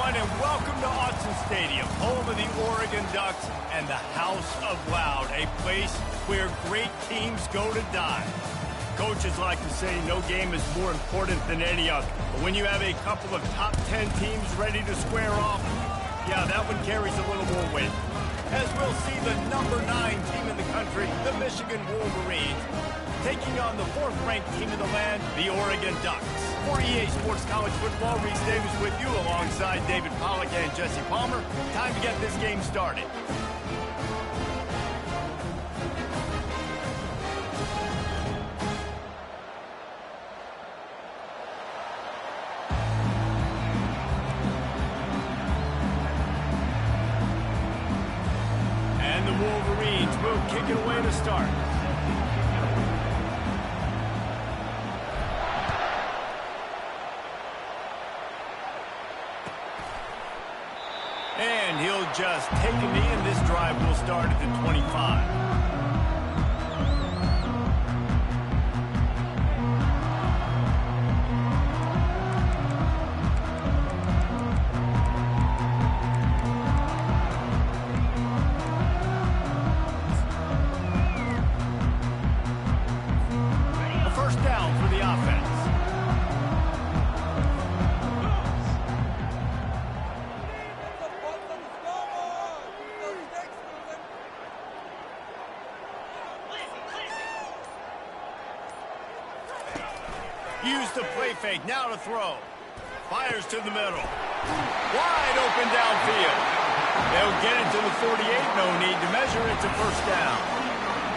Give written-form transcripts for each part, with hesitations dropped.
everyone, and welcome to Autzen Stadium, home of the Oregon Ducks and the House of Loud, a place where great teams go to die. Coaches like to say no game is more important than any other. But when you have a couple of top 10 teams ready to square off, yeah, that one carries a little more weight. As we'll see the number 9 team in the country, the Michigan Wolverines, taking on the 4th-ranked team in the land, the Oregon Ducks. For EA Sports College Football, Reese Davis with you alongside David Pollack and Jesse Palmer. Time to get this game started. And the Wolverines will kick it away to start. And he'll just take a knee, and this drive will start at the 25. A first down for the offense. Use the play fake, now to throw. Fires to the middle. Wide open downfield. They'll get it to the 48, no need to measure, it's a first down.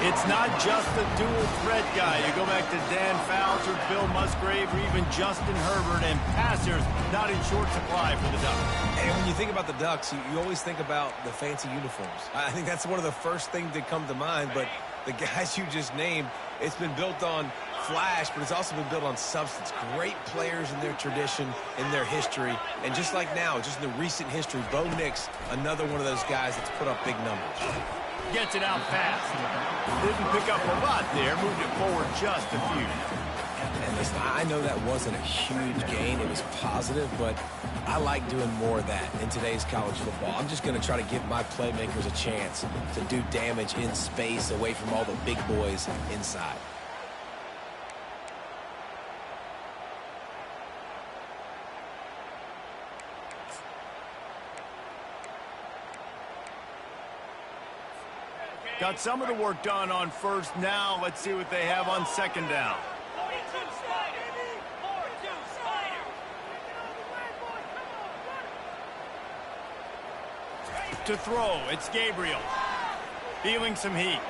It's not just the dual threat guy. You go back to Dan Fouts or Bill Musgrave or even Justin Herbert, and passers not in short supply for the Ducks. And when you think about the Ducks, you always think about the fancy uniforms. I think that's one of the first things that come to mind, but the guys you just named, it's been built on flash, but it's also been built on substance. Great players in their tradition, in their history, and just like now, just in the recent history, Bo Nix, another one of those guys that's put up big numbers. Gets it out fast. Didn't pick up a lot there, moved it forward just a few. And listen, I know that wasn't a huge gain. It was positive, but I like doing more of that in today's college football. I'm just going to try to give my playmakers a chance to do damage in space away from all the big boys inside. Got some of the work done on first. Now let's see what they have on second down. To throw, it's Gabriel. Feeling some heat.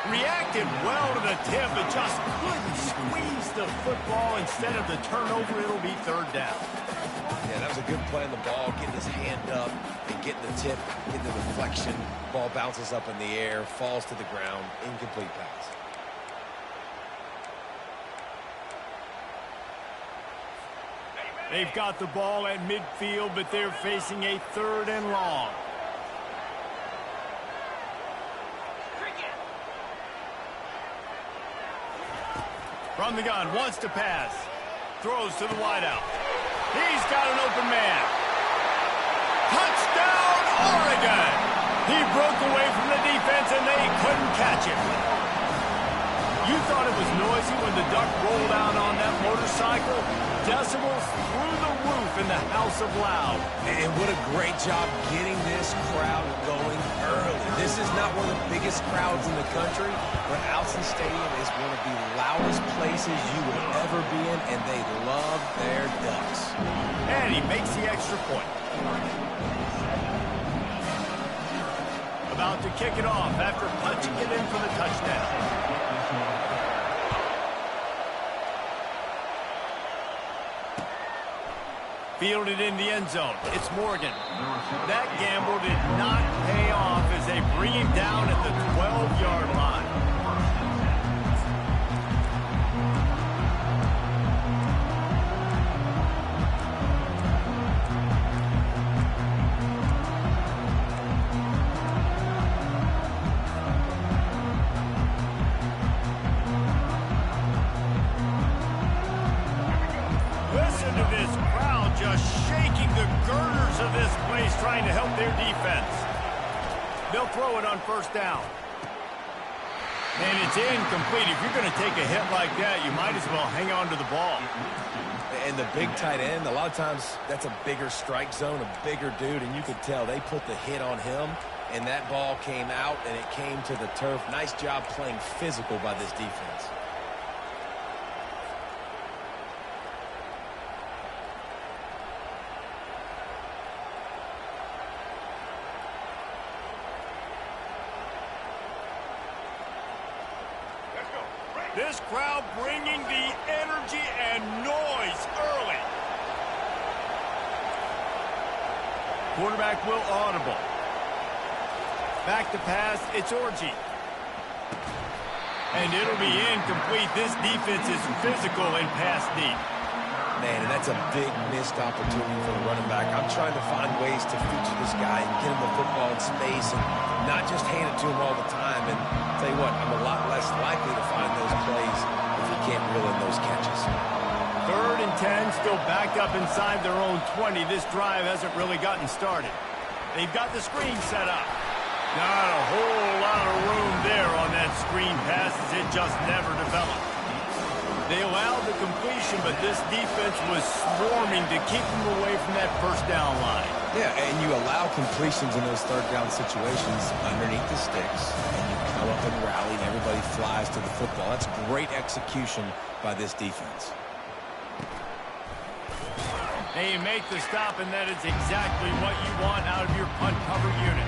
Reacted well to the tip, but just couldn't squeeze the football. Instead of the turnover, it'll be third down. Yeah, that was a good play on the ball, getting his hand up and getting the tip, getting the deflection. Ball bounces up in the air, falls to the ground, incomplete pass. They've got the ball at midfield, but they're facing a 3rd and long. From the gun, wants to pass. Throws to the wideout. He's got an open man. Touchdown, Oregon! He broke away from the defense, and they couldn't catch him. You thought it was noisy when the Duck rolled out on that motorcycle? Decibels through the roof in the House of Loud. And what a great job getting this crowd going early. This is not one of the biggest crowds in the country, but Autzen Stadium is one of the loudest places you will ever be in, and they love their Ducks. And he makes the extra point. About to kick it off after punching it in for the touchdown. Fielded in the end zone. It's Morgan. That gamble did not pay off as they bring him down at the 12-yard line. Listen to this crowd just shaking the of this place trying to help their defense. They'll throw it on first down. And it's incomplete. If you're going to take a hit like that, you might as well hang on to the ball. And the big tight end, a lot of times that's a bigger strike zone, a bigger dude, and you could tell they put the hit on him, and that ball came out, and it came to the turf. Nice job playing physical by this defense. This crowd bringing the energy and noise early. Quarterback will audible. Back to pass, it's Orji. And it'll be incomplete. This defense is physical and pass deep. Man, and that's a big missed opportunity for the running back. I'm trying to find ways to feature this guy and get him the football in space and not just hand it to him all the time. And I'll tell you what, I'm a lot less likely to find those plays if he can't reel in those catches. 3rd and 10, still backed up inside their own 20. This drive hasn't really gotten started. They've got the screen set up. Not a whole lot of room there on that screen pass as it just never developed. They allowed the completion, but this defense was swarming to keep them away from that first down line. Yeah, and you allow completions in those third down situations underneath the sticks, and you come up and rally, and everybody flies to the football. That's great execution by this defense. They make the stop, and that is exactly what you want out of your punt cover unit.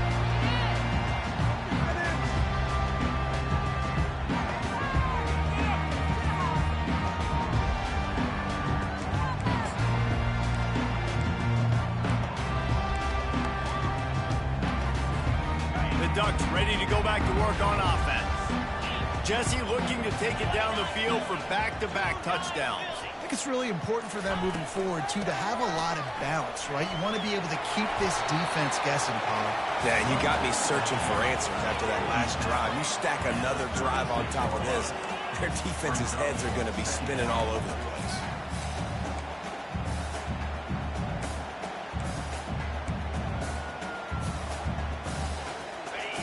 Ducks ready to go back to work on offense. Jesse looking to take it down the field for back-to-back touchdowns. I think it's really important for them moving forward, too, to have a lot of balance, right? You want to be able to keep this defense guessing, Paul. Yeah, and you got me searching for answers after that last drive. You stack another drive on top of this, their defense's heads are going to be spinning all over the place.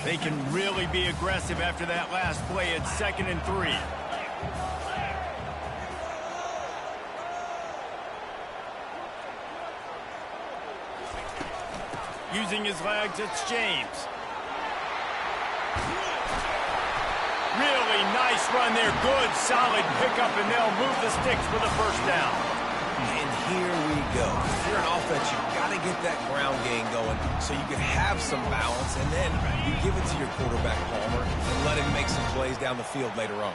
They can really be aggressive after that last play at 2nd and 3. Using his legs, it's James. Really nice run there. Good, solid pickup, and they'll move the sticks for the first down. And here we go. If you're an offense, you've got to get that ground game going so you can have some balance, and then you give it to your quarterback, Palmer, and let him make some plays down the field later on.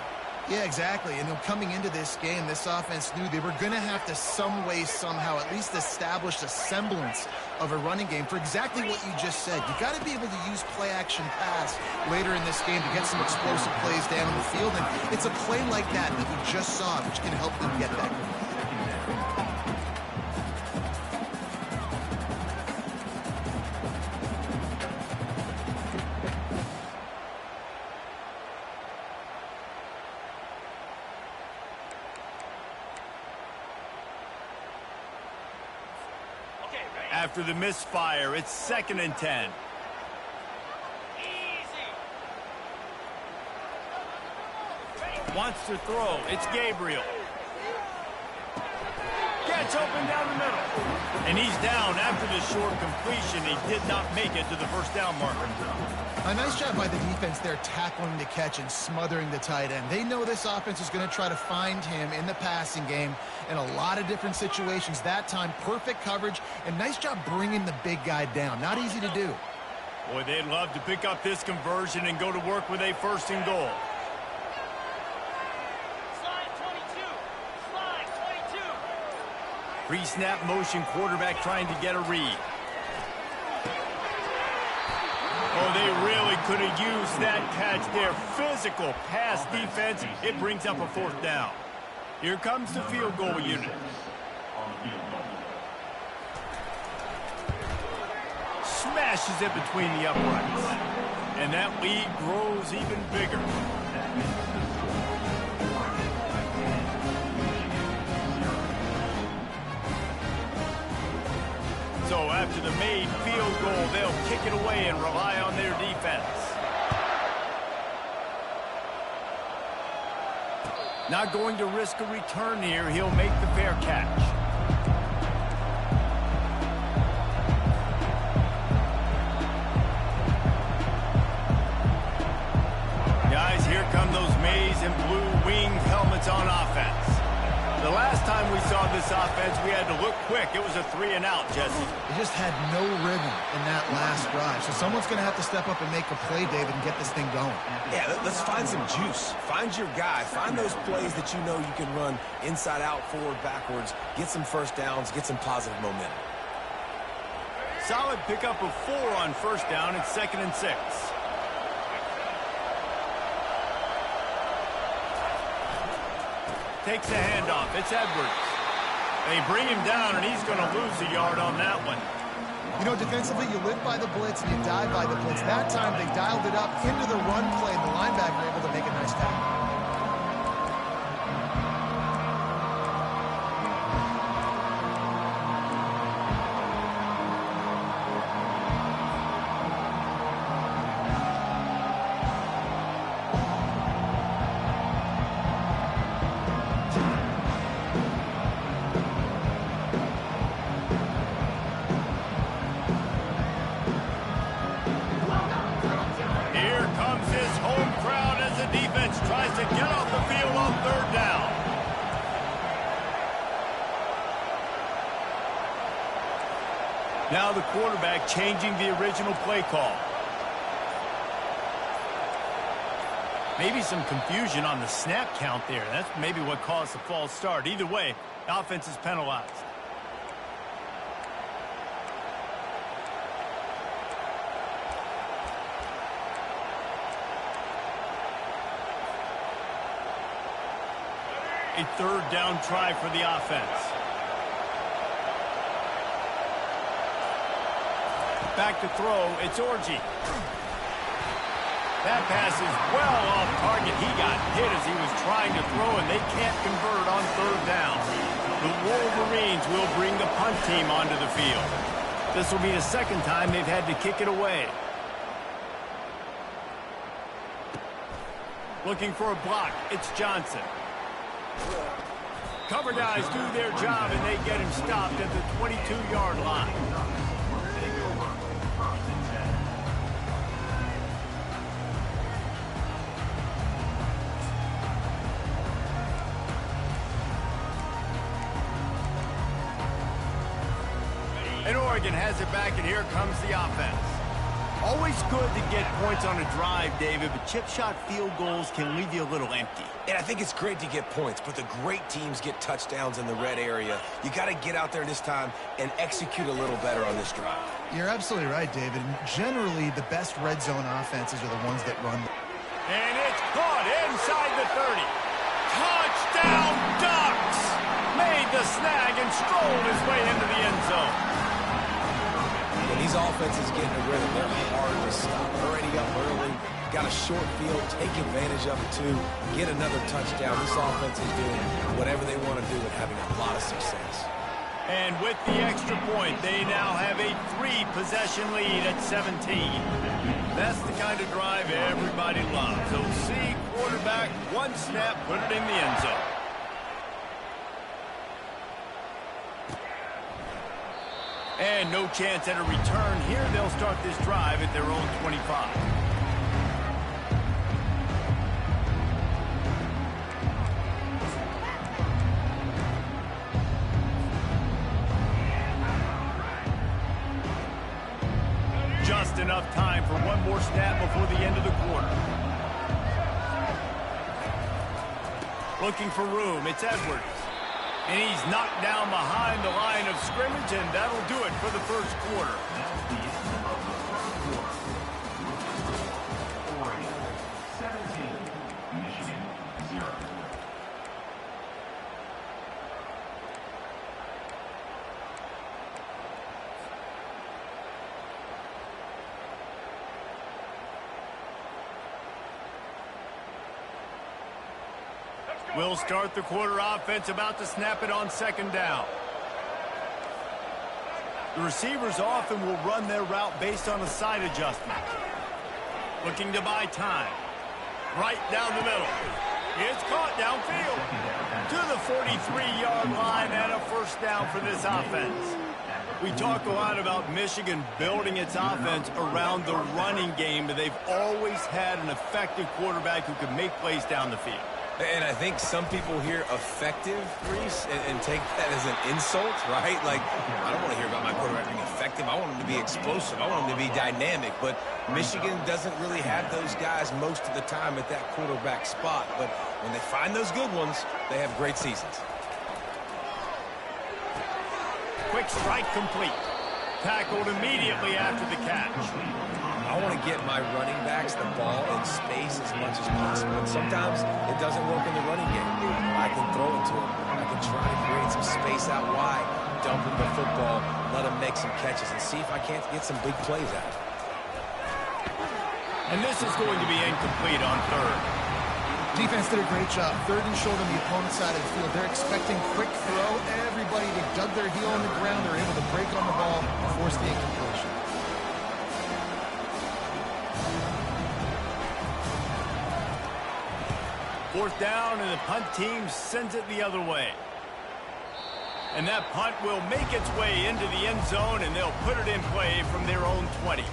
Yeah, exactly. And coming into this game, this offense knew they were going to have to some way, somehow, at least establish a semblance of a running game for exactly what you just said. You got to be able to use play-action pass later in this game to get some explosive plays down the field. And it's a play like that that we just saw, which can help them get that. After the misfire, it's 2nd and 10. Wants to throw. It's Gabriel. Gets open down the middle. And he's down after the short completion. He did not make it to the first down marker. A nice job by the defense there tackling the catch and smothering the tight end. They know this offense is going to try to find him in the passing game in a lot of different situations. That time, perfect coverage, and nice job bringing the big guy down. Not easy to do. Boy, they'd love to pick up this conversion and go to work with a 1st and goal. Slide 22. Slide 22. Pre-snap motion quarterback trying to get a read. Oh, they really could have used that catch there. Physical pass defense. It brings up a 4th down. Here comes the field goal unit. Smashes it between the uprights. And that lead grows even bigger. So So after the made field goal, they'll kick it away and rely on their defense. Not going to risk a return here. He'll make the fair catch. Guys, here come those maize and blue winged helmets on offense. The last time we saw this offense, we had to look quick. It was a 3-and-out, Jesse. They just had no rhythm in that last drive. So someone's going to have to step up and make a play, David, and get this thing going. Yeah, let's find some juice. Find your guy. Find those plays that you know you can run inside out, forward, backwards. Get some first downs. Get some positive momentum. Solid pickup of 4 on first down. It's 2nd and 6. Takes a handoff. It's Edwards. They bring him down, and he's going to lose a yard on that one. You know, defensively, you live by the blitz and you die by the blitz. That time, they dialed it up into the run play, and the linebacker able to make a nice tackle. To get off the field on 3rd down. Now the quarterback changing the original play call. Maybe some confusion on the snap count there. That's maybe what caused the false start. Either way, the offense is penalized. A 3rd down try for the offense. Back to throw, it's Orji. That pass is well off target. He got hit as he was trying to throw, and they can't convert on 3rd down. The Wolverines will bring the punt team onto the field. This will be the 2nd time they've had to kick it away. Looking for a block, it's Johnson. Cover guys do their job, and they get him stopped at the 22-yard line. And Oregon has it back, and here comes the offense. Always good to get points on a drive, David, but chip shot field goals can leave you a little empty. And I think it's great to get points, but the great teams get touchdowns in the red area. You got to get out there this time and execute a little better on this drive. You're absolutely right, David. Generally, the best red zone offenses are the ones that run. And it's caught inside the 30. Touchdown, Ducks! Made the snag and strolled his way into the end zone. When these offenses get in a rhythm, they're hard to stop. Already up early, got a short field, take advantage of it too, get another touchdown. This offense is doing whatever they want to do and having a lot of success. And with the extra point, they now have a 3-possession lead at 17. That's the kind of drive everybody loves. So see, quarterback, one snap, put it in the end zone. And no chance at a return here. They'll start this drive at their own 25. Just enough time for one more snap before the end of the quarter. Looking for room. It's Edwards. And he's knocked down behind the line of scrimmage, and that'll do it for the first quarter. We'll start the quarter offense, about to snap it on 2nd down. The receivers often will run their route based on a side adjustment. Looking to buy time. Right down the middle. It's caught downfield. To the 43-yard line and a first down for this offense. We talk a lot about Michigan building its offense around the running game, but they've always had an effective quarterback who can make plays down the field. And I think some people hear effective, Reese, and take that as an insult, right? Like, I don't want to hear about my quarterback being effective. I want him to be explosive. I want him to be dynamic. But Michigan doesn't really have those guys most of the time at that quarterback spot. But when they find those good ones, they have great seasons. Quick strike complete. Tackled immediately after the catch. I want to get my running backs the ball in space as much as possible. And sometimes it doesn't work in the running game. I can throw it to him. I can try to create some space out wide, dump him the football, let him make some catches, and see if I can't get some big plays out. And this is going to be incomplete on third. Defense did a great job. Third and short on the opponent's side of the field. They're expecting quick throw. Everybody dug their heel on the ground. They're able to break on the ball and force the incompletion. Fourth down, and the punt team sends it the other way. And that punt will make its way into the end zone, and they'll put it in play from their own 20.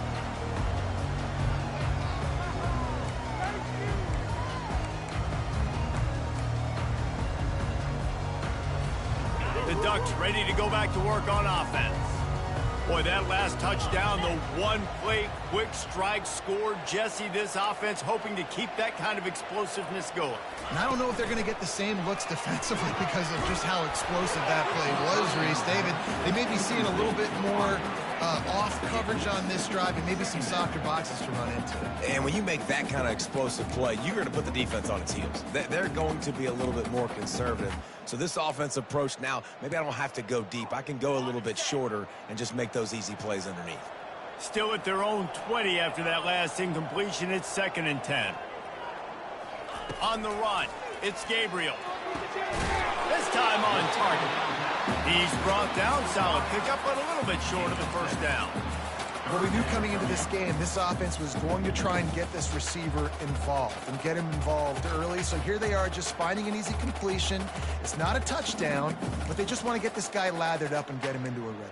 The Ducks ready to go back to work on offense. Boy, that last touchdown, the one-play quick strike scored. Jesse, this offense hoping to keep that kind of explosiveness going. And I don't know if they're going to get the same looks defensively because of just how explosive that play was, Reese. David, they may be seeing a little bit more off coverage on this drive and maybe some softer boxes to run into. And when you make that kind of explosive play, you're going to put the defense on its heels. They're going to be a little bit more conservative. So this offense approach now, maybe I don't have to go deep. I can go a little bit shorter and just make those easy plays underneath. Still at their own 20 after that last incompletion. It's 2nd and 10. On the run, it's Gabriel. This time on target. He's brought down, solid pickup, but a little bit short of the first down. Well, we knew coming into this game, this offense was going to try and get this receiver involved and get him involved early. So here they are just finding an easy completion. It's not a touchdown, but they just want to get this guy lathered up and get him into a rhythm.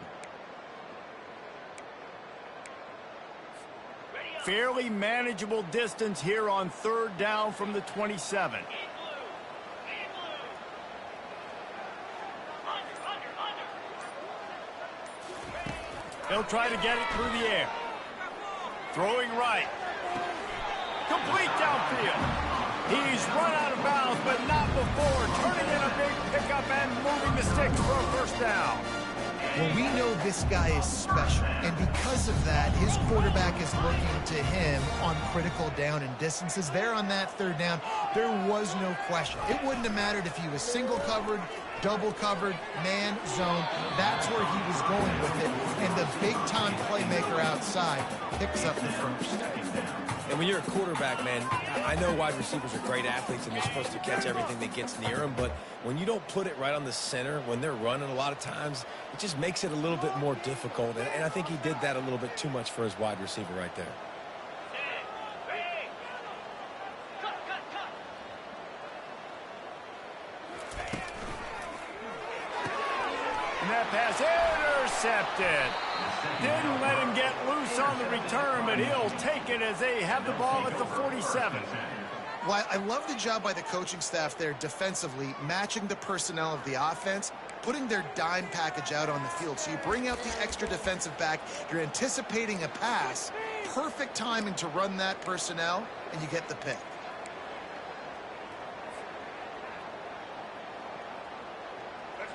Fairly manageable distance here on third down from the 27. He'll try to get it through the air. Throwing right. Complete downfield. He's run out of bounds, but not before. Turning in a big pickup and moving the sticks for a first down. Well, we know this guy is special, and because of that, his quarterback is looking to him on critical down and distances. There on that third down, there was no question. It wouldn't have mattered if he was single covered, double covered, man, zone. That's where he was going with it, and the big-time playmaker outside picks up the first. And when you're a quarterback, man, I know wide receivers are great athletes and they're supposed to catch everything that gets near them, but when you don't put it right on the center, when they're running a lot of times, it just makes it a little bit more difficult. And I think he did that a little bit too much for his wide receiver right there. And that pass intercepted. Didn't let him get loose on the return, but he'll take it as they have the ball at the 47. Well, I love the job by the coaching staff there defensively, matching the personnel of the offense, putting their dime package out on the field. So you bring out the extra defensive back, you're anticipating a pass, perfect timing to run that personnel, and you get the pick.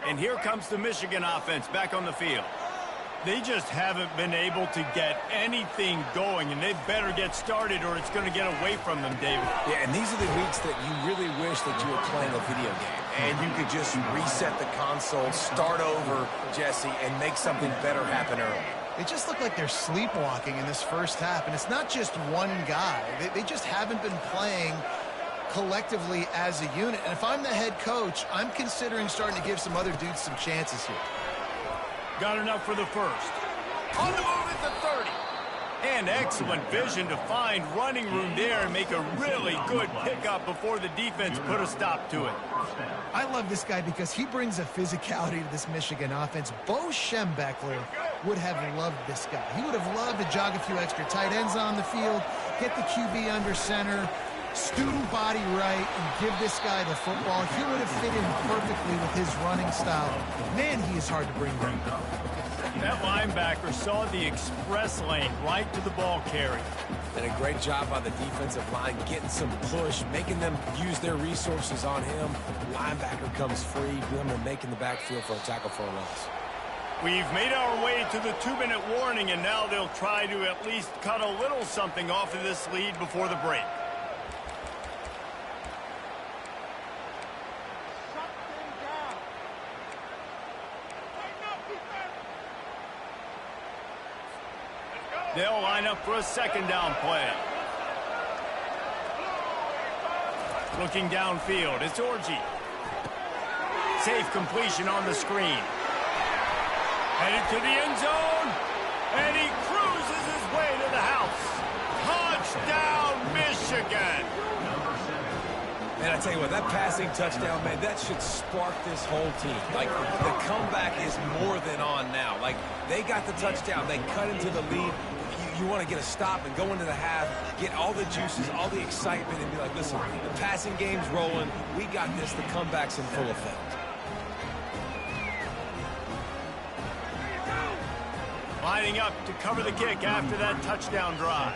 And here comes the Michigan offense back on the field. They just haven't been able to get anything going, and they better get started or it's going to get away from them, David. Yeah, and these are the weeks that you really wish that you were playing a video game and you could just reset the console, start over, Jesse, and make something better happen early. They just look like they're sleepwalking in this first half, and it's not just one guy. They just haven't been playing collectively as a unit. And if I'm the head coach, I'm considering starting to give some other dudes some chances here. Got enough for the first. On the move at the 30. And excellent vision to find running room there and make a really good pickup before the defense put a stop to it. I love this guy because he brings a physicality to this Michigan offense. Bo Schembechler would have loved this guy. He would have loved to jog a few extra tight ends on the field, get the QB under center, student body right, and give this guy the football. He would have fit in perfectly with his running style. Man, he is hard to bring down. That linebacker saw the express lane right to the ball carrier. And a great job by the defensive line getting some push, making them use their resources on him. Linebacker comes free, boom, and making the backfield for a tackle for a loss. We've made our way to the 2-minute warning, and now they'll try to at least cut a little something off of this lead before the break. They'll line up for a second down play. Looking downfield, it's Orji. Safe completion on the screen. Headed to the end zone, and he cruises his way to the house. Touchdown, Michigan! And I tell you what, that passing touchdown, man, that should spark this whole team. Like, the comeback is more than on now. Like, they got the touchdown. They cut into the lead. You want to get a stop and go into the half, get all the juices, all the excitement, and be like, listen, the passing game's rolling. We got this. The comeback's in full effect. Lining up to cover the kick after that touchdown drive.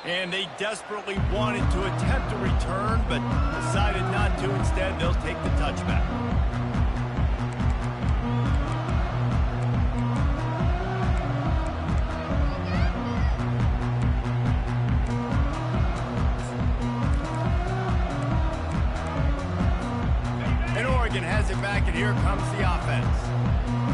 And they desperately wanted to attempt a return, but decided not to. Instead, they'll take the touchback. And Oregon has it back, and here comes the offense.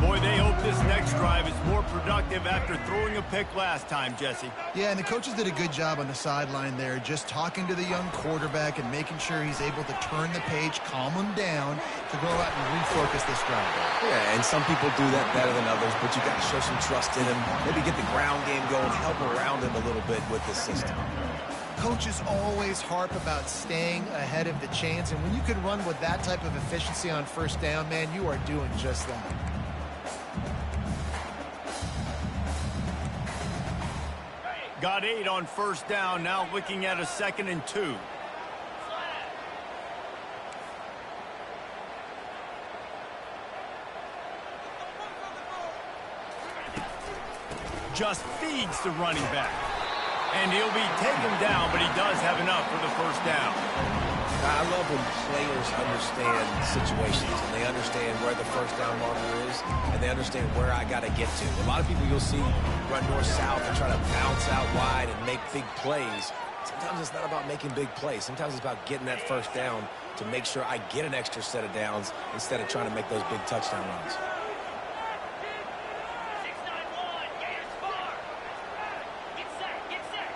Boy, they hope this next drive is more productive after throwing a pick last time, Jesse. Yeah, and the coaches did a good job on the sideline there, just talking to the young quarterback and making sure he's able to turn the page, calm him down, to go out and refocus this drive. Yeah, and some people do that better than others, but you got to show some trust in him. Maybe get the ground game going, help around him a little bit with the system. Coaches always harp about staying ahead of the chains, and when you can run with that type of efficiency on first down, man, you are doing just that. Got 8 on first down, now looking at a 2nd and 2. Just feeds the running back. And he'll be taken down, but he does have enough for the first down. I love when players understand situations and they understand where the first down marker is and they understand where I got to get to. A lot of people you'll see run north-south and try to bounce out wide and make big plays. Sometimes it's not about making big plays. Sometimes it's about getting that first down to make sure I get an extra set of downs instead of trying to make those big touchdown runs. 6-9-1, Gators far. Get set, get set.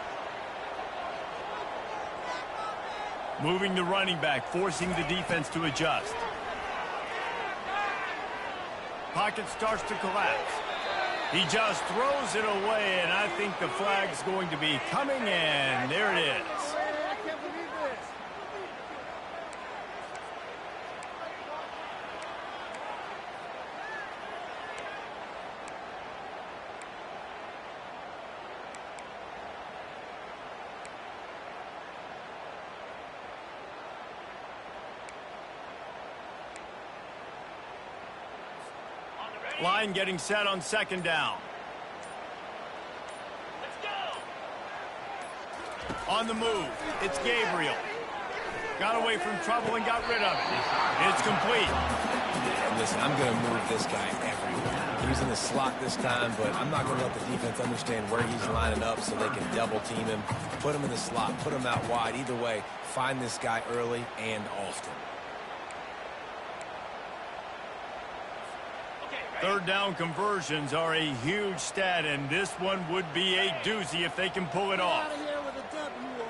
Moving the running back, forcing the defense to adjust. Pocket starts to collapse. He just throws it away, and I think the flag's going to be coming in. There it is. Line getting set on second down. Let's go. On the move, it's Gabriel. Got away from trouble and got rid of it. It's complete. And listen, I'm going to move this guy everywhere. He's in the slot this time, but I'm not going to let the defense understand where he's lining up so they can double team him. Put him in the slot, put him out wide. Either way, find this guy early and often. Third down conversions are a huge stat, and this one would be a doozy if they can pull it off. Out of here with a W,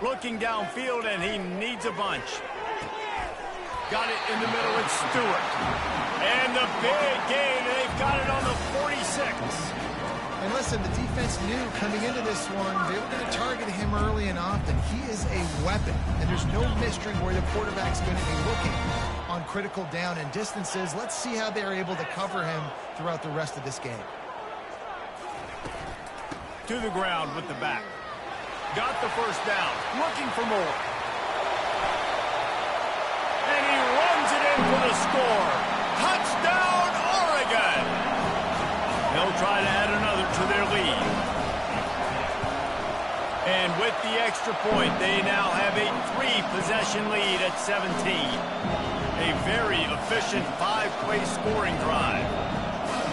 Looking downfield, and he needs a bunch. Got it in the middle with Stewart. And the big gain, they've got it on the 46. And listen, the defense knew coming into this one, they were going to target him early and often. He is a weapon, and there's no mystery where the quarterback's going to be looking on critical down and distances. Let's see how they're able to cover him throughout the rest of this game. To the ground with the back. Got the first down. Looking for more. And he runs it in for the score. Touchdown, Oregon! They'll try to add another to their lead. And with the extra point, they now have a 3-possession lead at 17. A very efficient 5-play scoring drive.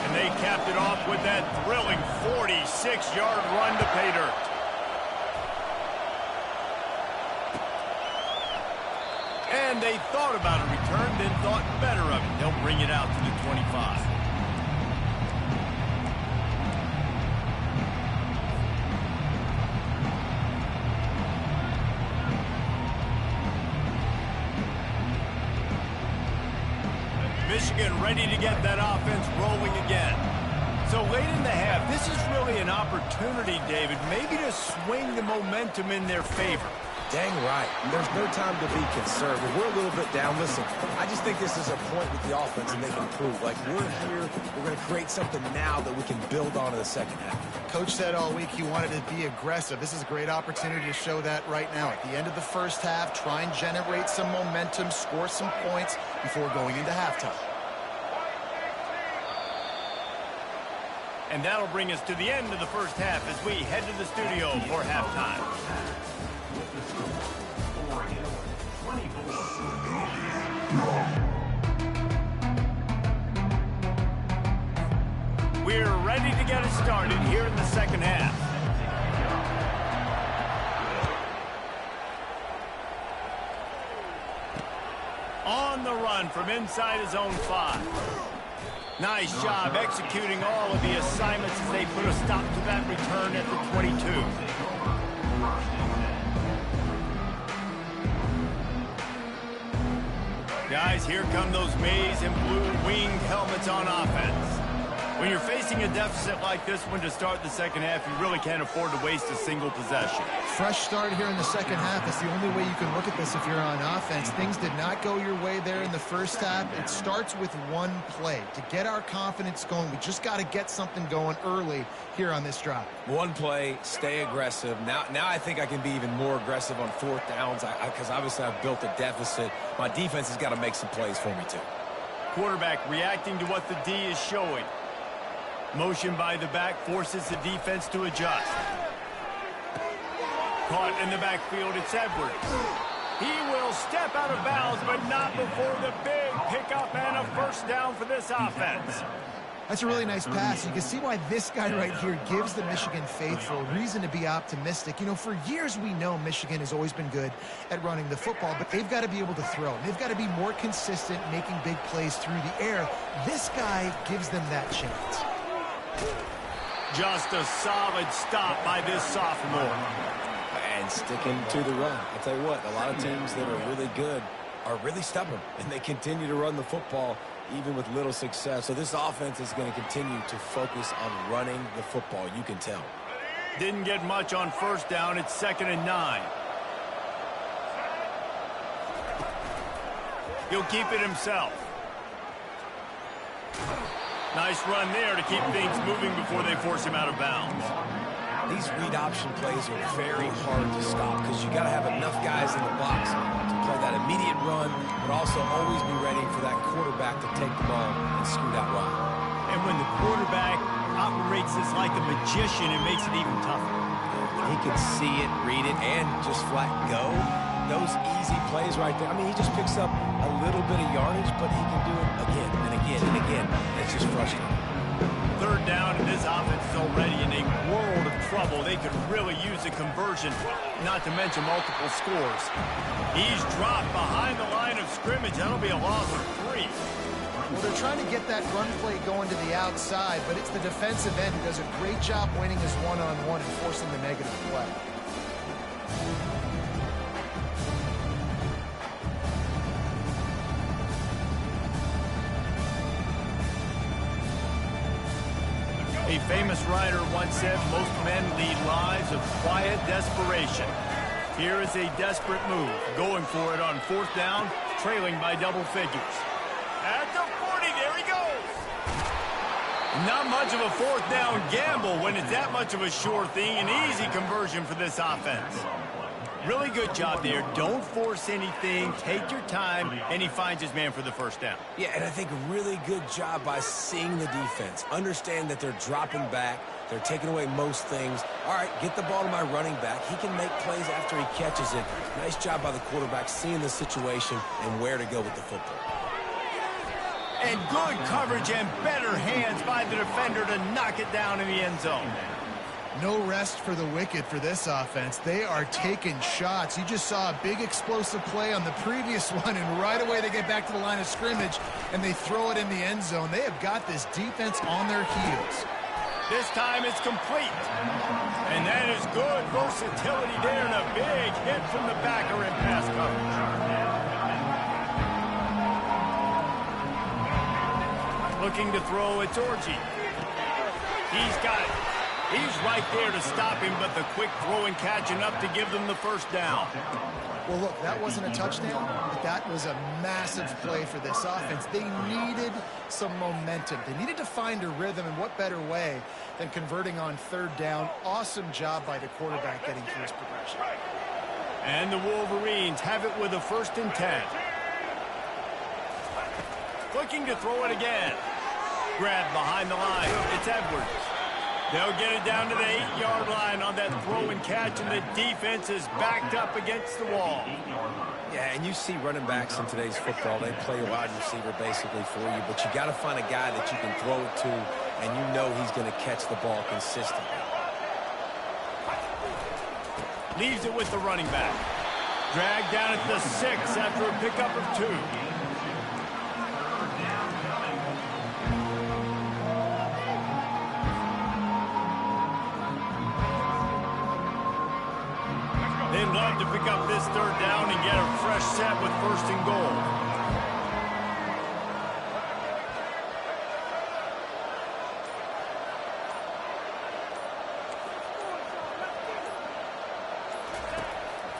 And they capped it off with that thrilling 46-yard run to pay dirt. And they thought about a return, then thought better of it. They'll bring it out to the 25. Michigan ready to get that offense rolling again. So late in the half, this is really an opportunity, David, maybe to swing the momentum in their favor. Dang right. There's no time to be conservative. We're a little bit down. Listen, I just think this is a point with the offense and they can prove. Like, we're here, we're going to create something now that we can build on in the second half. Coach said all week he wanted to be aggressive. This is a great opportunity to show that right now. At the end of the first half, try and generate some momentum, score some points before going into halftime. And that'll bring us to the end of the first half as we head to the studio for halftime. We're ready to get it started here in the second half. On the run from inside his own 5. Nice job executing all of the assignments as they put a stop to that return at the 22. Guys, here come those maize and blue winged helmets on offense. When you're facing a deficit like this one to start the second half, you really can't afford to waste a single possession. Fresh start here in the second half. It's the only way you can look at this if you're on offense. Things did not go your way there in the first half. It starts with one play. To get our confidence going, we just got to get something going early here on this drive. One play, stay aggressive. Now I think I can be even more aggressive on 4th downs because obviously I've built a deficit. My defense has got to make some plays for me too. Quarterback reacting to what the D is showing. Motion by the back forces the defense to adjust. Caught in the backfield, it's Edwards. He will step out of bounds, but not before the big pickup and a first down for this offense. That's a really nice pass. You can see why this guy right here gives the Michigan faithful reason to be optimistic. You know, for years we know Michigan has always been good at running the football, but they've got to be able to throw. They've got to be more consistent making big plays through the air. This guy gives them that chance. Just a solid stop by this sophomore. And sticking to the run. I'll tell you what, a lot of teams that are really good are really stubborn, and they continue to run the football even with little success. So this offense is going to continue to focus on running the football. You can tell. Didn't get much on first down. It's 2nd and 9. He'll keep it himself. Nice run there to keep things moving before they force him out of bounds. These read option plays are very hard to stop because you got to have enough guys in the box to play that immediate run, but also always be ready for that quarterback to take the ball and scoot out wide. And when the quarterback operates this like a magician, it makes it even tougher. He can see it, read it, and just flat go. Those easy plays right there. I mean, he just picks up a little bit of yardage, but he can do it again and again and again. It's just frustrating. 3rd down, and this offense is already in a world of trouble. They could really use a conversion, not to mention multiple scores. He's dropped behind the line of scrimmage. That'll be a loss of 3. Well, they're trying to get that run play going to the outside, but it's the defensive end who does a great job winning his one-on-one and forcing the negative play. A famous writer once said most men lead lives of quiet desperation. Here is a desperate move, going for it on 4th down, trailing by double figures. At the 40, there he goes. Not much of a 4th down gamble when it's that much of a sure thing, an easy conversion for this offense. Really good job there. Don't force anything. Take your time, and he finds his man for the 1st down. Yeah, and I think a really good job by seeing the defense. Understand that they're dropping back. They're taking away most things. All right, get the ball to my running back. He can make plays after he catches it. Nice job by the quarterback seeing the situation and where to go with the football. And good coverage and better hands by the defender to knock it down in the end zone. No rest for the wicked for this offense. They are taking shots. You just saw a big explosive play on the previous one, and right away they get back to the line of scrimmage, and they throw it in the end zone. They have got this defense on their heels. This time it's complete. And that is good versatility there, and a big hit from the backer in pass coverage. Looking to throw, it's Orji. He's got it. He's right there to stop him, but the quick throw and catch enough to give them the 1st down. Well, look, that wasn't a touchdown, but that was a massive play for this offense. They needed some momentum. They needed to find a rhythm, and what better way than converting on 3rd down. Awesome job by the quarterback getting through his progression. And the Wolverines have it with a 1st and 10. Looking to throw it again. Grabbed behind the line. It's Edwards. They'll get it down to the 8-yard line on that throw and catch, and the defense is backed up against the wall. Yeah, and you see running backs in today's football, they play a wide receiver basically for you, but you got to find a guy that you can throw it to, and you know he's going to catch the ball consistently. Leaves it with the running back. Dragged down at the 6 after a pickup of 2. They'd love to pick up this 3rd down and get a fresh set with 1st and goal.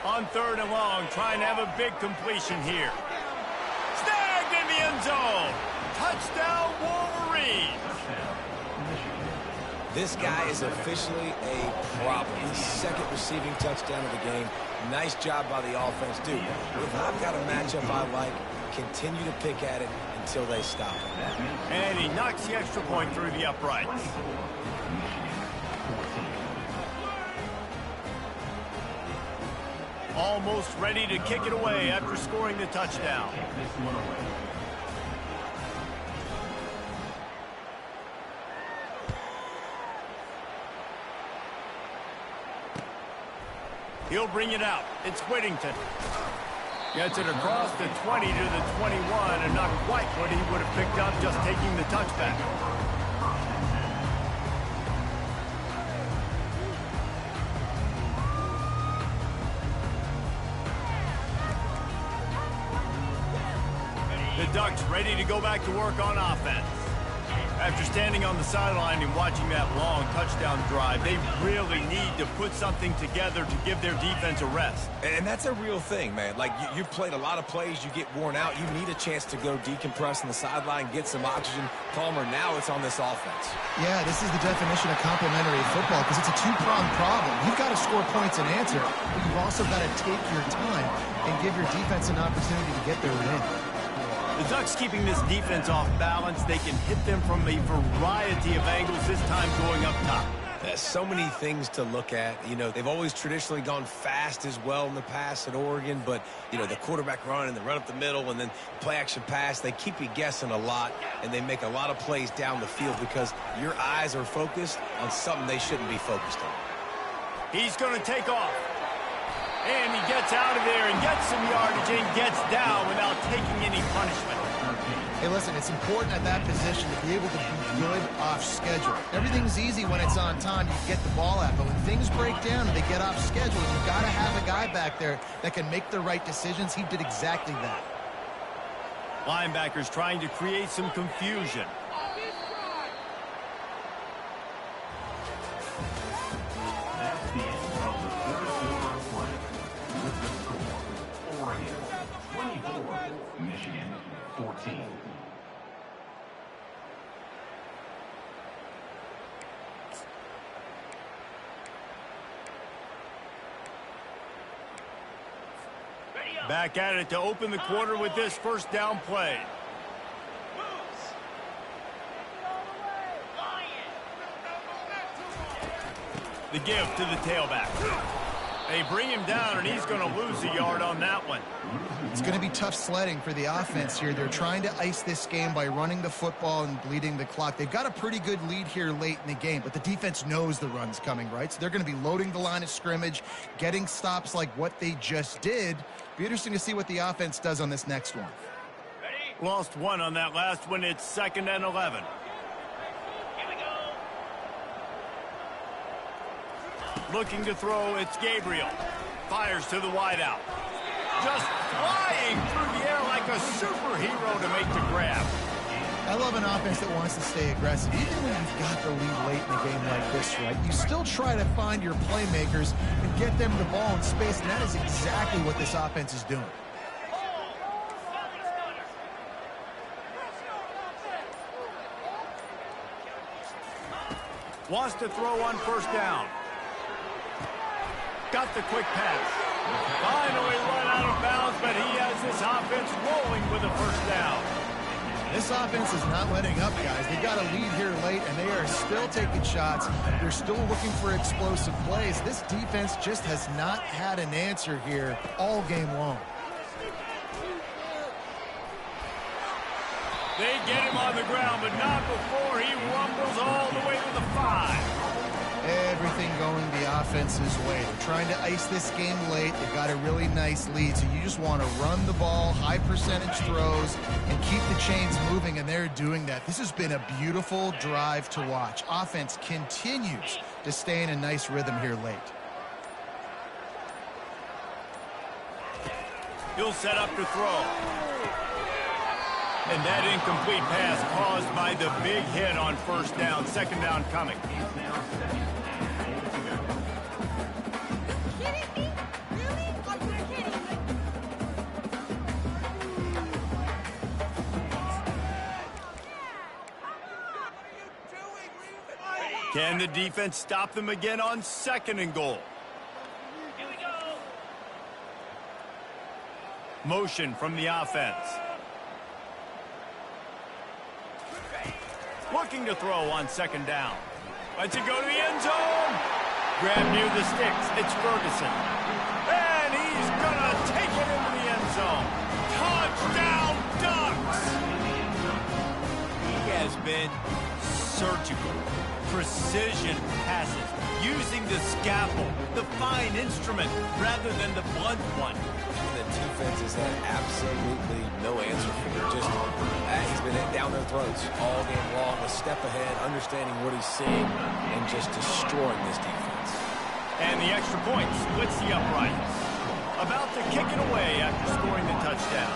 On 3rd and long, trying to have a big completion here. Snagged in the end zone. Touchdown, Wolverines. This guy is officially a problem. His 2nd receiving touchdown of the game. Nice job by the offense. Dude, if I've got a matchup I like, continue to pick at it until they stop him. And he knocks the extra point through the uprights. Almost ready to kick it away after scoring the touchdown. He'll bring it out. It's Whittington. Gets it across the 20 to the 21, and not quite what he would have picked up just taking the touchback. The Ducks ready to go back to work on offense. After standing on the sideline and watching that long touchdown drive, they really need to put something together to give their defense a rest. And that's a real thing, man. Like, you've played a lot of plays, you get worn out, you need a chance to go decompress on the sideline, get some oxygen. Palmer, now it's on this offense. Yeah, this is the definition of complementary football because it's a two-pronged problem. You've got to score points and answer, but you've also got to take your time and give your defense an opportunity to get their win. The Ducks keeping this defense off balance. They can hit them from a variety of angles, this time going up top. There's so many things to look at. You know, they've always traditionally gone fast as well in the past at Oregon, but, you know, the quarterback run and the run up the middle and then play action pass, they keep you guessing a lot, and they make a lot of plays down the field because your eyes are focused on something they shouldn't be focused on. He's going to take off. And he gets out of there and gets some yardage and gets down without taking any punishment. Hey, listen, it's important at that position to be able to be good off schedule. Everything's easy when it's on time. You get the ball out. But when things break down and they get off schedule, you've got to have a guy back there that can make the right decisions. He did exactly that. Linebackers trying to create some confusion. Back at it to open the quarter with this first down play. The give to the tailback. They bring him down, and he's going to lose a yard on that one. It's going to be tough sledding for the offense here. They're trying to ice this game by running the football and bleeding the clock. They've got a pretty good lead here late in the game, but the defense knows the run's coming, right? So they're going to be loading the line of scrimmage, getting stops like what they just did. Be interesting to see what the offense does on this next one. Lost one on that last one. It's 2nd and 11. Looking to throw, it's Gabriel. Fires to the wideout. Just flying through the air like a superhero to make the grab. I love an offense that wants to stay aggressive. Even when you've got the lead late in a game like this, right, you still try to find your playmakers and get them the ball in space, and that is exactly what this offense is doing. Wants to throw on first down. Got the quick pass. Finally run out of bounds, but he has this offense rolling with a first down. This offense is not letting up, guys. They got a lead here late, and they are still taking shots. They're still looking for explosive plays. This defense just has not had an answer here all game long. They get him on the ground, but not before he rumbles all the way to the 5. Everything going the offense's way. They're trying to ice this game late. They've got a really nice lead, so you just want to run the ball, high percentage throws, and keep the chains moving, and they're doing that. This has been a beautiful drive to watch. Offense continues to stay in a nice rhythm here late. He'll set up to throw. And that incomplete pass caused by the big hit on first down. 2nd down coming. Can the defense stop them again on 2nd and goal? Here we go. Motion from the offense. Looking to throw on 2nd down. Lets it go to the end zone. Grab near the sticks. It's Ferguson. And he's going to take it into the end zone. Touchdown, Ducks! He has been surgical. Precision passes. Using the scalpel, the fine instrument, rather than the blunt one. The defense has had absolutely no answer for him. Just he's been down their throats all game long, a step ahead, understanding what he's seeing, and just destroying this defense. And the extra point splits the uprights. About to kick it away after scoring the touchdown.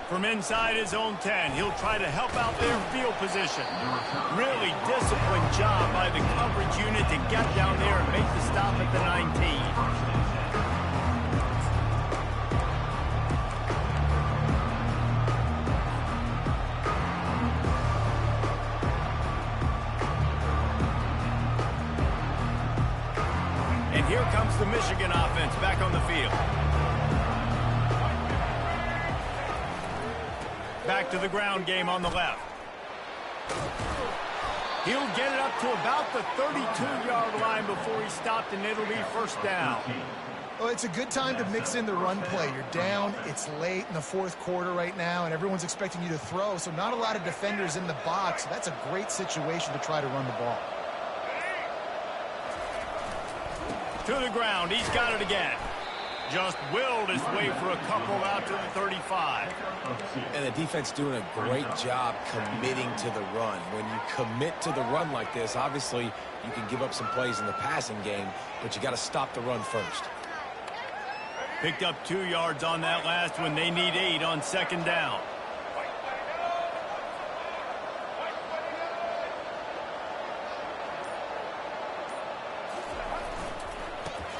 From inside his own 10, he'll try to help out their field position. Really disciplined job by the coverage unit to get down there and make the stop at the 19. And here comes the Michigan offense back on the field. Back to the ground game on the left. He'll get it up to about the 32-yard line before he stopped, and it'll be first down. Well, it's a good time to mix in the run play. You're down, it's late in the 4th quarter right now, and everyone's expecting you to throw, so not a lot of defenders in the box. That's a great situation to try to run the ball. To the ground, he's got it again. Just willed his way for a couple out to the 35. And the defense doing a great job committing to the run. When you commit to the run like this, obviously you can give up some plays in the passing game, but you got to stop the run first. Picked up 2 yards on that last one. They need 8 on 2nd down.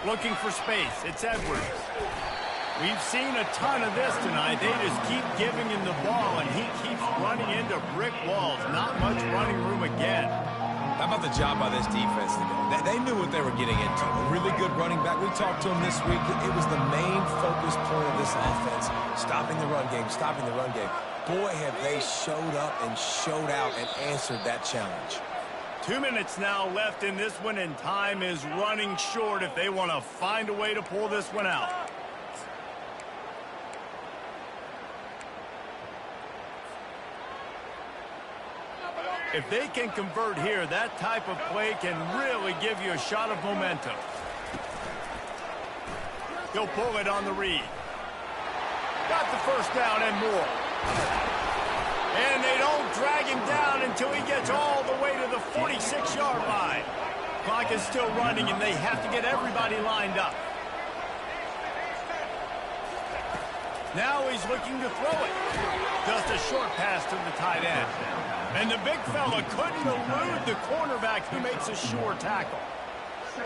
Looking for space. It's Edwards. We've seen a ton of this tonight. They just keep giving him the ball, and he keeps running into brick walls. Not much running room again. How about the job by this defense today? They knew what they were getting into. A really good running back. We talked to him this week. It was the main focus point of this offense. Stopping the run game, stopping the run game. Boy, have they showed up and showed out and answered that challenge. 2 minutes now left in this one, and time is running short if they want to find a way to pull this one out. If they can convert here, that type of play can really give you a shot of momentum. He'll pull it on the read. Got the first down and more. And they don't drag him down until he gets all the way to the 46-yard line. Clock is still running, and they have to get everybody lined up. Now he's looking to throw it. Just a short pass to the tight end. And the big fella couldn't elude the cornerback who makes a sure tackle.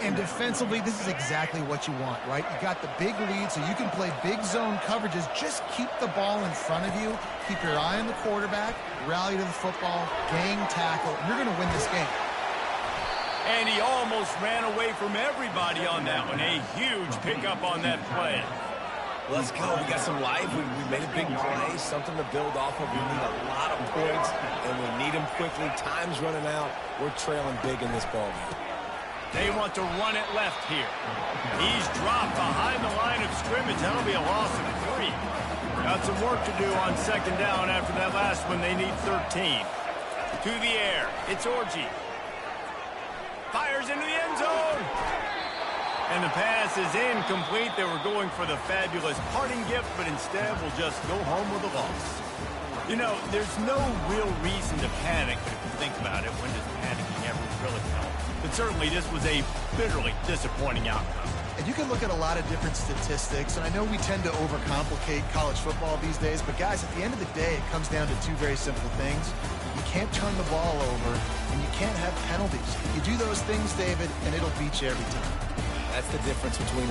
And defensively, this is exactly what you want, right? You got the big lead, so you can play big zone coverages. Just keep the ball in front of you. Keep your eye on the quarterback. Rally to the football. Gang tackle. You're going to win this game. And he almost ran away from everybody on that one. A huge pickup on that play. Let's go. We got some life. We made a big play, something to build off of. We need a lot of points, and we need them quickly. Time's running out. We're trailing big in this ballgame. They want to run it left here. He's dropped behind the line of scrimmage. That'll be a loss of 3. Got some work to do on second down after that last one. They need 13. To the air. It's Orji. Fires into the end zone. And the pass is incomplete. They were going for the fabulous parting gift, but instead will just go home with a loss. You know, there's no real reason to panic, but if you think about it, when does panicking ever really help? But certainly this was a bitterly disappointing outcome. And you can look at a lot of different statistics, and I know we tend to overcomplicate college football these days, but guys, at the end of the day, it comes down to 2 very simple things. You can't turn the ball over, and you can't have penalties. You do those things, David, and it'll beat you every time. That's the difference between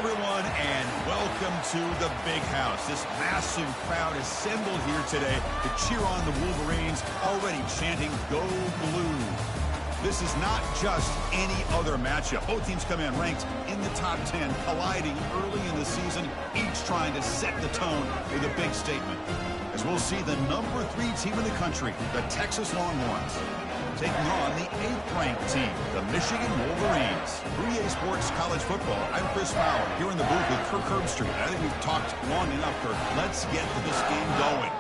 everyone, and welcome to the Big House. This massive crowd assembled here today to cheer on the Wolverines, already chanting, "Go Blue." This is not just any other matchup. Both teams come in ranked in the top 10, colliding early in the season, each trying to set the tone with a big statement. As we'll see the number 3 team in the country, the Texas Longhorns, taking on the 8th-ranked team, the Michigan Wolverines. For EA Sports College Football, I'm Chris Fowler, here in the booth with Kirk Herbstreit. I think we've talked long enough, Kirk. Let's get to this game going.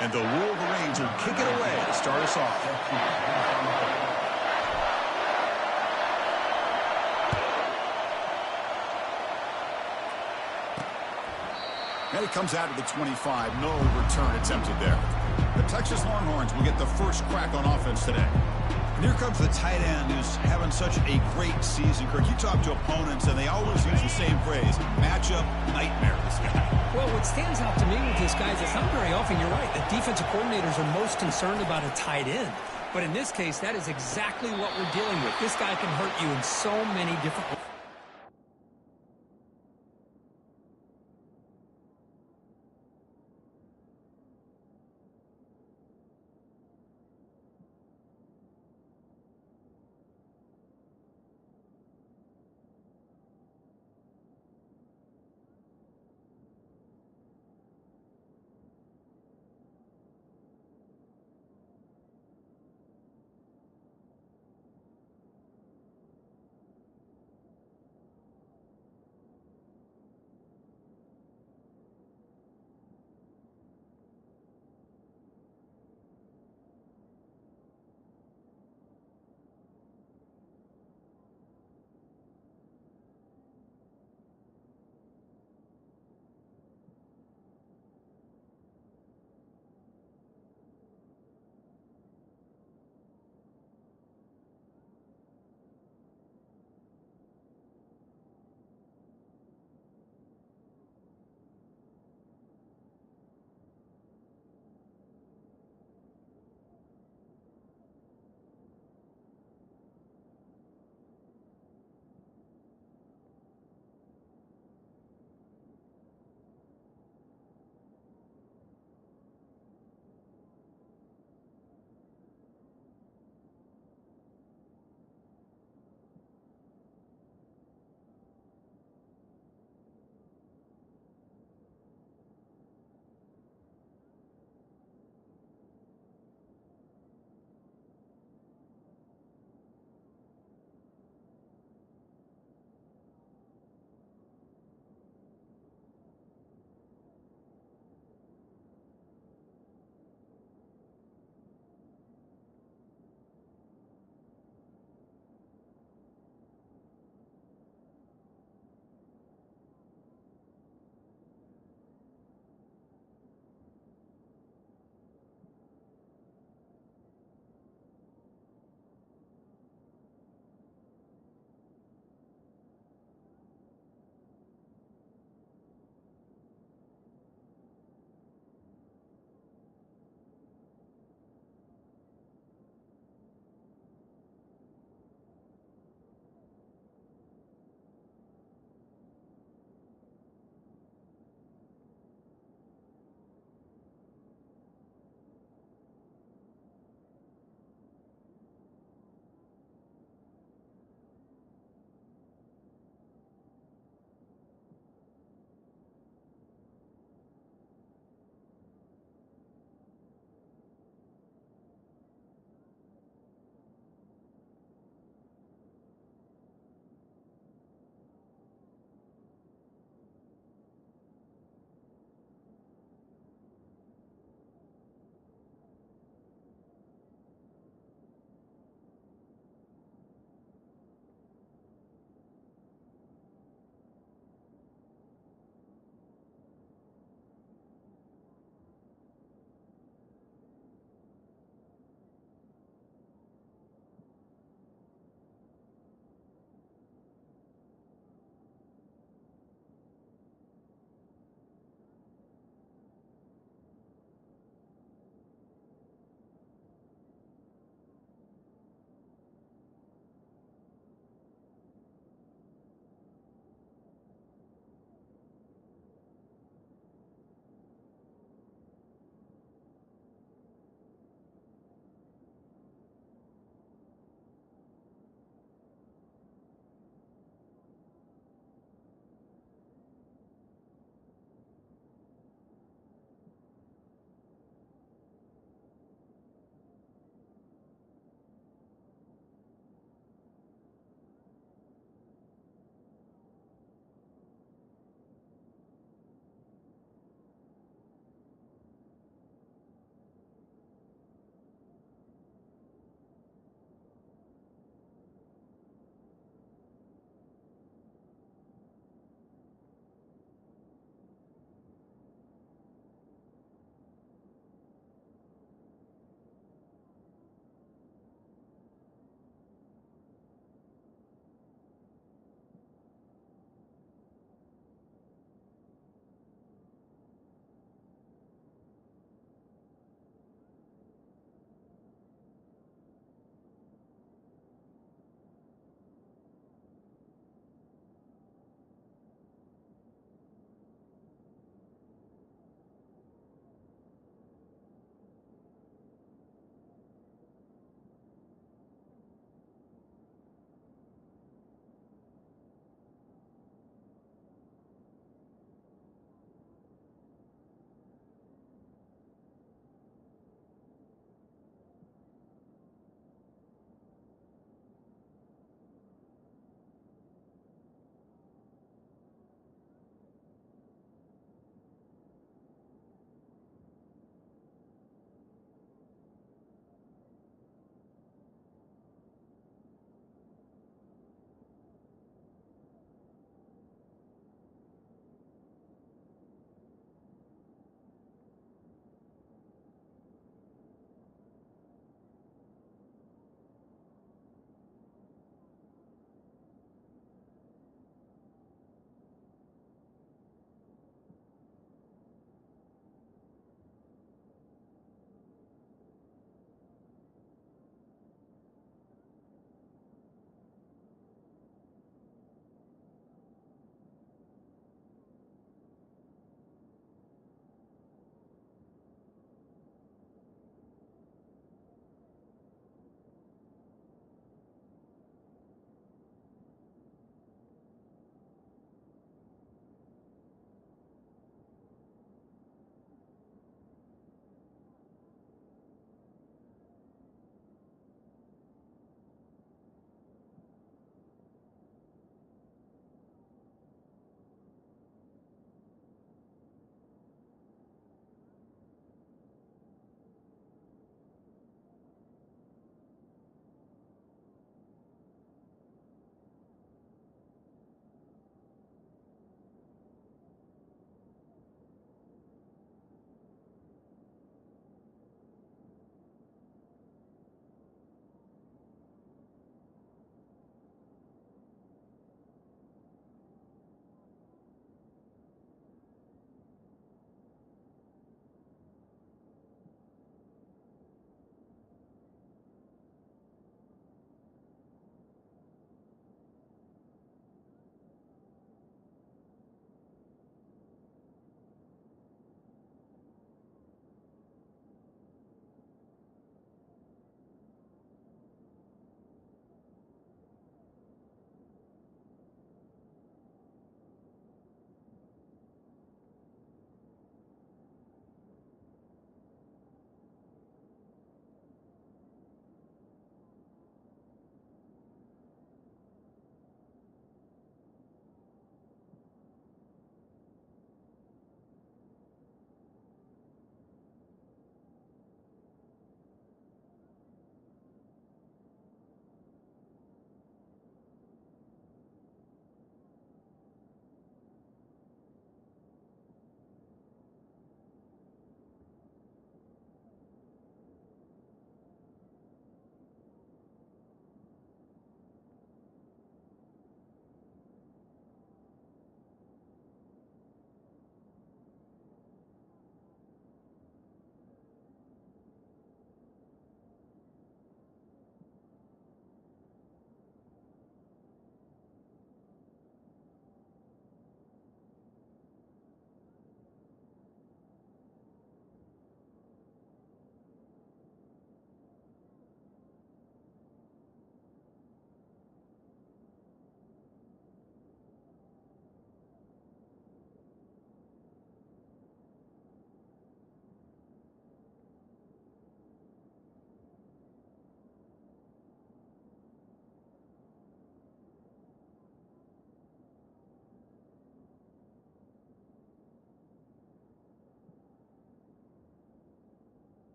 And the Wolverines will kick it away to start us off. And it comes out to the 25. No return attempted there. The Texas Longhorns will get the first crack on offense today. And here comes the tight end who's having such a great season. Kirk, you talk to opponents, and they always use the same phrase, matchup nightmare, this guy. Well, what stands out to me with this guy is it's not very often, you're right, that defensive coordinators are most concerned about a tight end. But in this case, that is exactly what we're dealing with. This guy can hurt you in so many different ways.